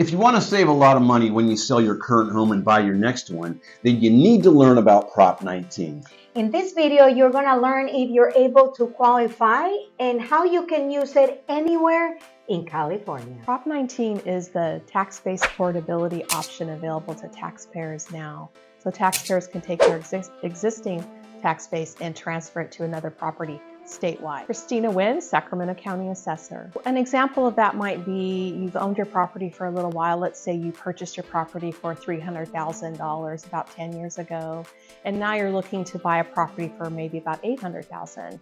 If you want to save a lot of money when you sell your current home and buy your next one, then you need to learn about Prop 19. In this video, you're going to learn if you're able to qualify and how you can use it anywhere in California. Prop 19 is the tax-based portability option available to taxpayers now. So taxpayers can take their existing tax base and transfer it to another property statewide. Chirstina Wynn, Sacramento County Assessor. An example of that might be you've owned your property for a little while. Let's say you purchased your property for $300,000 about 10 years ago, and now you're looking to buy a property for maybe about $800,000.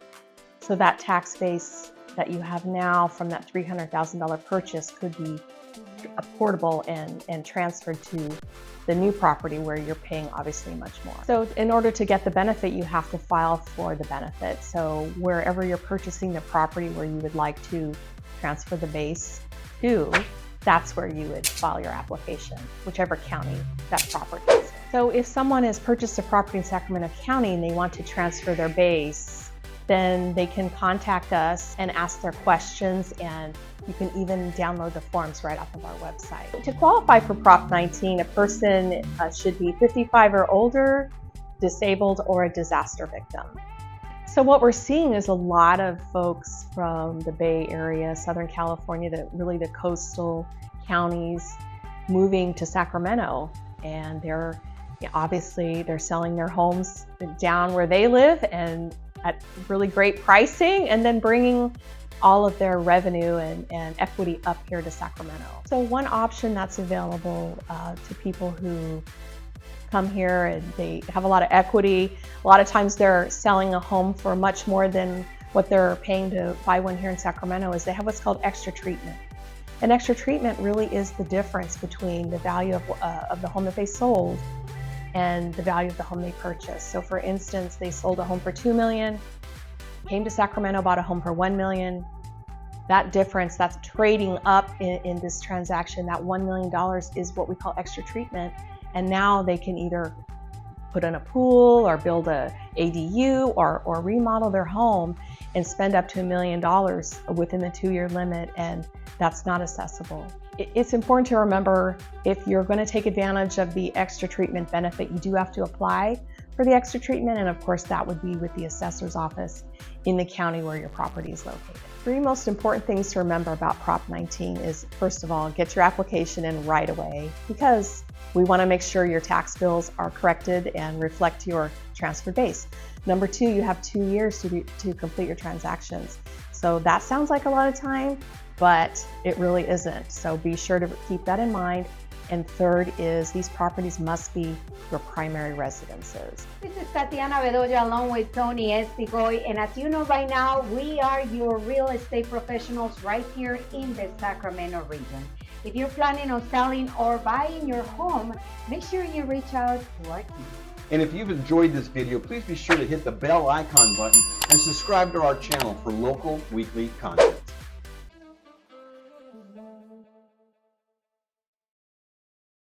So that tax base that you have now from that $300,000 purchase could be portable and transferred to the new property where you're paying obviously much more. So in order to get the benefit, you have to file for the benefit. So wherever you're purchasing the property where you would like to transfer the base to, that's where you would file your application, whichever county that property is. So if someone has purchased a property in Sacramento County and they want to transfer their base, then they can contact us and ask their questions, and you can even download the forms right off of our website. To qualify for Prop 19, a person should be 55 or older, disabled, or a disaster victim. So what we're seeing is a lot of folks from the Bay Area, Southern California, the coastal counties, moving to Sacramento, and they're selling their homes down where they live and at really great pricing, and then bringing all of their revenue and equity up here to Sacramento. So one option that's available to people who come here and they have a lot of equity, a lot of times they're selling a home for much more than what they're paying to buy one here in Sacramento, is they have what's called extra treatment. And extra treatment really is the difference between the value of the home that they sold and the value of the home they purchased. So for instance, they sold a home for $2 million, came to Sacramento, bought a home for $1 million. That difference, that's trading up in this transaction, that $1 million is what we call extra treatment. And now they can either put in a pool or build a ADU or remodel their home and spend up to $1 million within the 2-year limit, and that's not assessable. It's important to remember, if you're going to take advantage of the extra treatment benefit, you do have to apply for the extra treatment, and of course that would be with the assessor's office in the county where your property is located. 3 most important things to remember about Prop 19 is, first of all, get your application in right away, because we want to make sure your tax bills are corrected and reflect your transfer base. Number 2, you have 2 years to complete your transactions. So that sounds like a lot of time, but it really isn't. So be sure to keep that in mind. And third is, these properties must be your primary residences. This is Tatiana Bedoya along with Tony Estigoy, and as you know by now, we are your real estate professionals right here in the Sacramento region. If you're planning on selling or buying your home, make sure you reach out to our team. And if you've enjoyed this video, please be sure to hit the bell icon button and subscribe to our channel for local weekly content.